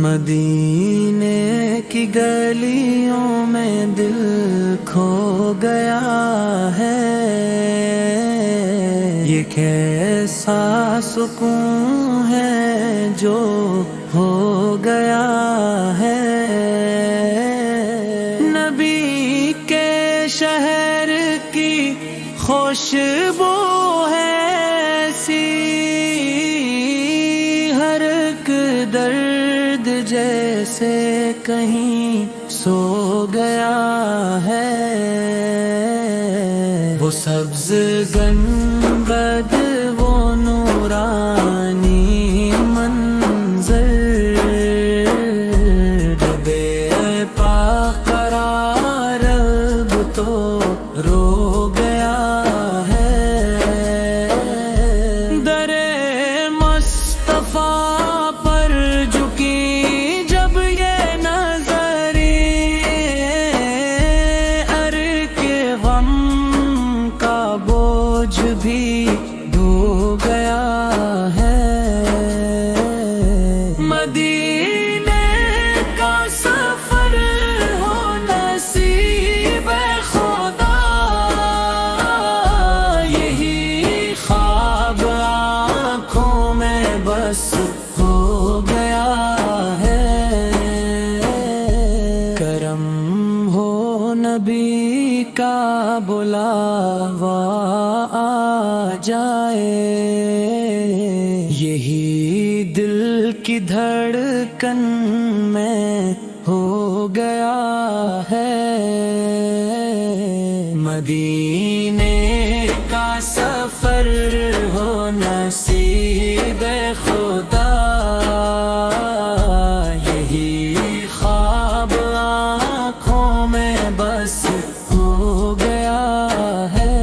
مدینے کی گلیوں میں دل کھو گیا ہے، یہ کیسا سکون ہے جو ہو گیا ہے، نبی کے شہر کی خوشبو ہے ایسی، ہر ایک درد جیسے کہیں سو گیا ہے، وہ سبز گنبد وہ نورانی منظر، بے پا قرار اب تو رو گیا ہے، در مصطفیٰ پر جھکی جب یہ نظری، ارک غم کا بوجھ بھی دھو گیا ہے، مدینے کا سفر ہو نصیب خدا، یہی خواب آنکھوں میں بس ہو گیا ہے، کرم ہو نبی کا بلاوا آ جائے، یہی دل کی دھڑکن میں ہو گیا ہے، مدینے کا سفر ہو نصیب خدا، یہی خواب آنکھوں میں بس ہو گیا ہے۔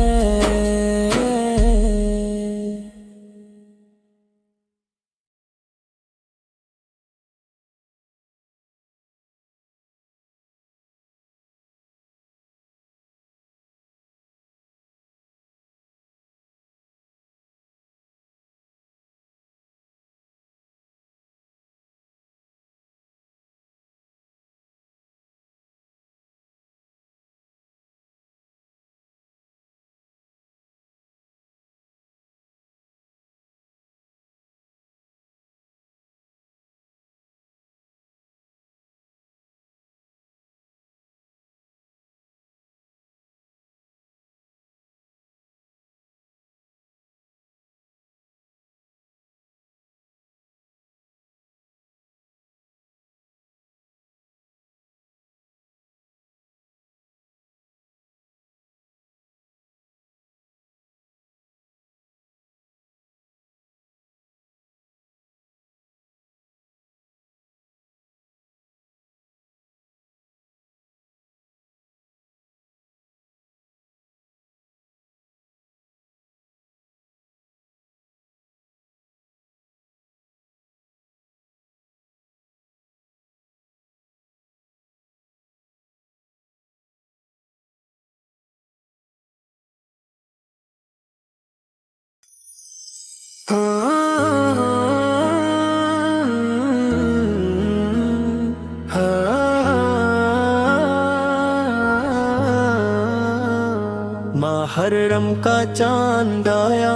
محرم کا چاند آیا،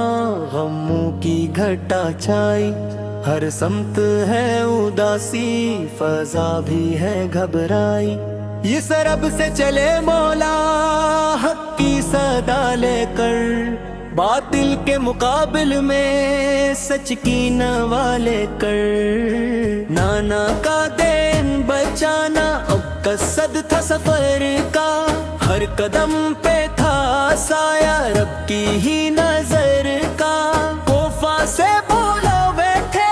غموں کی گھٹا چھائی، ہر سمت ہے اداسی، فضا بھی ہے گھبرائی، اس رب سے چلے مولا حق کی صدا لے کر، باطل کے مقابل میں سچ کی نوالے کر، نانا کا دین بچانا اب قصد تھا سفر کا، ہر قدم پہ تھا سایہ رب کی ہی نظر کا، کوفہ سے بولا بیٹھے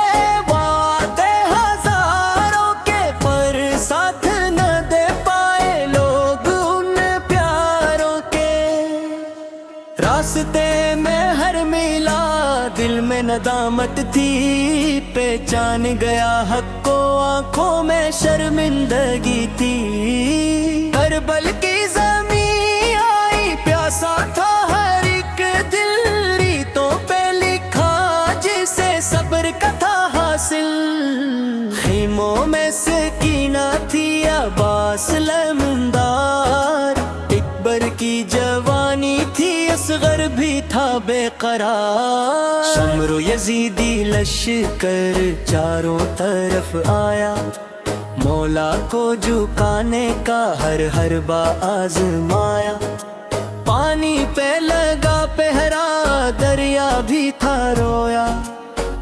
وعدے ہزاروں کے، پر ساتھ نہ دے پائے لوگ ان پیاروں کے، راستے میں ہر میلا دل میں ندامت تھی، پہچان گیا حق کو آنکھوں میں شرمندگی تھی، کربل کی زمین آئی پیاسا تھا ہر ایک دل، ریتوں پہ لکھا جسے صبر کا تھا حاصل، خیموں میں سکینہ تھی عباس لمندار، اکبر کی جوانی تھی اصغر بھی تھا بے قرار، شمر و یزیدی لشکر چاروں طرف آیا، مولا کو جھکانے کا ہر حربہ آزمایا، پانی پہ لگا پہرا دریا بھی تھا رویا،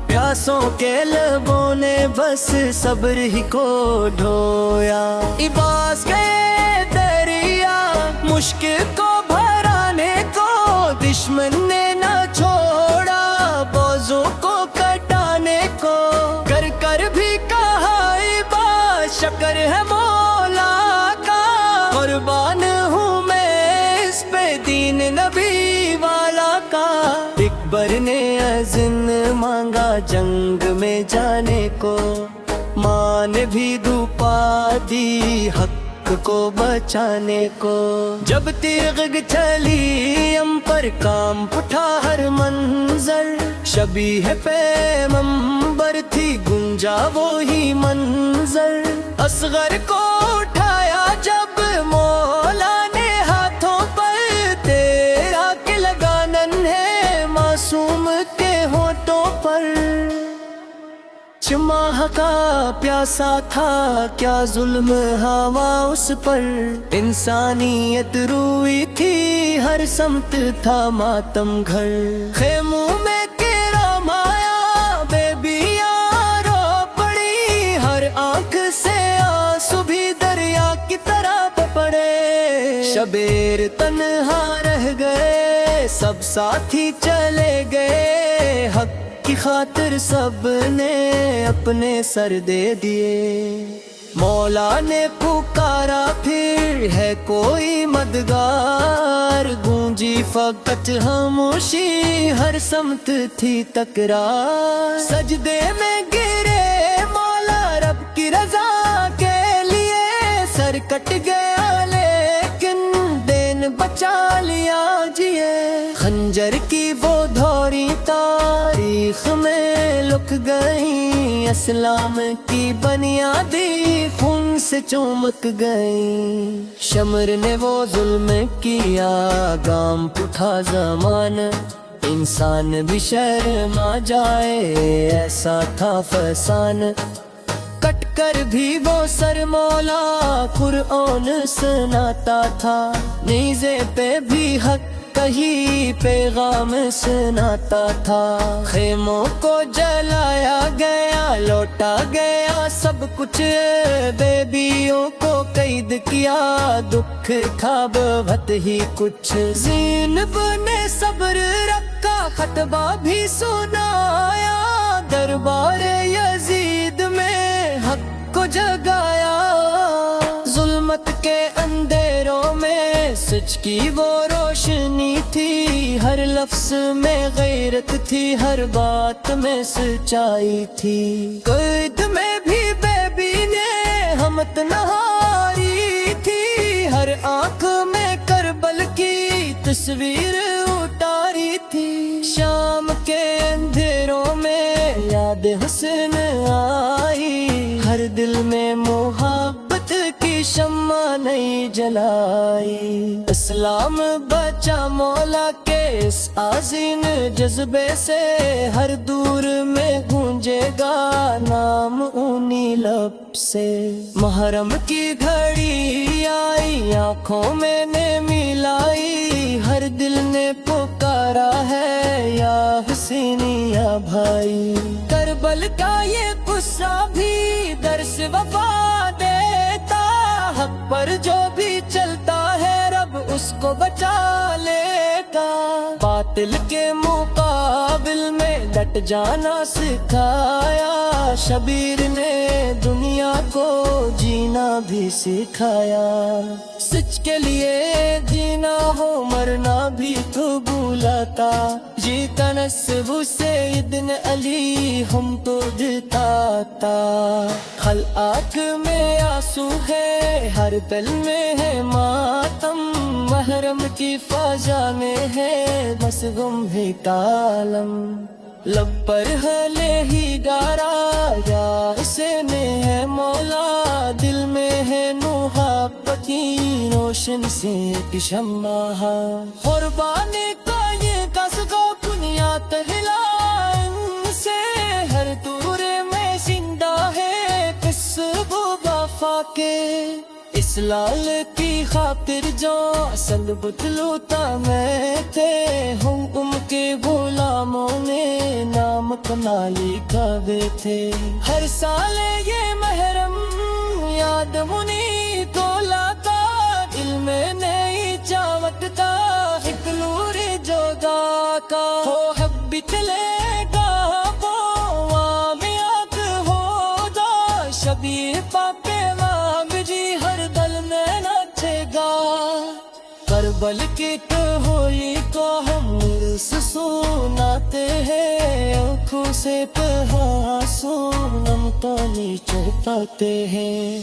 پیاسوں کے لبوں نے بس صبر ہی کو ڈھویا، عباس گئے دریا مشکل کو بھرانے کو، دشمن نے نہ چھوڑا بوزوں کو کٹانے کو، کر کر بھی کہا عباس شکر ہے مولا کا، قربان ہوں میں اس پہ دین نبی والا کا، اکبر نے اذن مانگا جنگ میں جانے کو، ماں نے بھی دھوپا دی حق کو بچانے کو، جب تیغ چلی ام پر کام اٹھا ہر منظر، شبیہ پیغمبر تھی گنجا وہی منظر، اصغر کو اٹھایا جب مولا نے ہاتھوں پر، تیرا کہ لگا ننھے معصوم کے ہونٹوں پر، چماہ کا پیاسا تھا کیا ظلم ہوا اس پر، انسانیت روئی تھی ہر سمت تھا ماتم گھر، خیموں میں کیڑا مایا بیبیاں رو پڑی، ہر آنکھ سے آنسو بھی دریا کی طرح پڑے، شبیر تنہا رہ گئے سب ساتھی چلے گئے، حق کی خاطر سب نے اپنے سر دے دیے، مولا نے پکارا پھر ہے کوئی مددگار، گونجی فقط خاموشی ہر سمت تھی تکرار، سجدے میں گرے مولا رب کی رضا کے لیے، سر کٹ گیا لیکن دین بچا لیا جیے، خنجر کی وہ دھوری تاریخ میں لک گئی، اسلام کی بنیادی خون سے چمک گئی، شمر نے وہ ظلم کیا گام اٹھا زمان، انسان بھی شرما جائے ایسا تھا فسان، کٹ کر بھی وہ سر مولا قرآن سناتا تھا، نیزے پہ بھی حق کہیں پیغام سناتا تھا، خیموں کو جلایا گیا لوٹا گیا سب کچھ، بیبیوں کو قید کیا دکھ تھا بہت ہی کچھ، زینب نے صبر رکھا خطبہ بھی سنایا، دربار یزید میں حق کو جگایا، ظلمت کے اندھیروں میں سچ کی وہ روشنی تھی، ہر لفظ میں غیرت تھی ہر بات میں سچائی تھی، قید میں بھی بیبی نے ہمت نہاری تھی، ہر آنکھ میں کربل کی تصویر اتاری تھی، شام کے اندھیروں میں یاد حسن آئی، ہر دل میں محبت کی شمع نہیں جلائی، اسلام بچا مولا کے اس عظیم جذبے سے، ہر دور میں گونجے گا نام انہی لب سے، محرم کی گھڑی آئی آنکھوں میں نے ملائی، ہر پر دل نے پکارا ہے یا حسینی یا بھائی، کربل کا یہ قصہ بھی درس وفا دیتا، حق پر جو بھی چلتا ہے رب اس کو بچا لیتا، باطل کے مقابل میں ڈٹ جانا سکھایا، شبیر نے دنیا کو جینا بھی سکھایا، سچ کے لیے جینا ہو مرنا بھی تو بھولاتا، جیتا نصب سیدن علی ہم کو جتاتا، ہر آنکھ میں آنسو ہے ہر دل میں ہے ماتم، محرم کی فضا میں ہے بس غم ہے کالم، لب پر ہلے ہی گارا یا اسے میں ہے مولا، دل میں ہے محبت کی روشن سے ایک شمع، قربانی کا یہ قصہ بنیاد ہلا ان سے، ہر دور میں زندہ ہے قصب وفا کے، اس لال کی خاطر جو اصل بتلوتا میں تھے، حکم کے غلاموں نے نام اپنا لکھا ہوئے تھے، ہر سال یہ محرم یاد منی کو لاتا، دل میں نئی چاوت کا ایک نور جو گا کا، ہو حب تلے گا وہ آمیات ہو جا، شبیر پاپے مانگ جی ہر دل میں ناچے گا، کربل کی ہوئی کو ہم سناتے ہیں، آنکھوں سے پہاسوں نم تو نیچے پاتے ہیں۔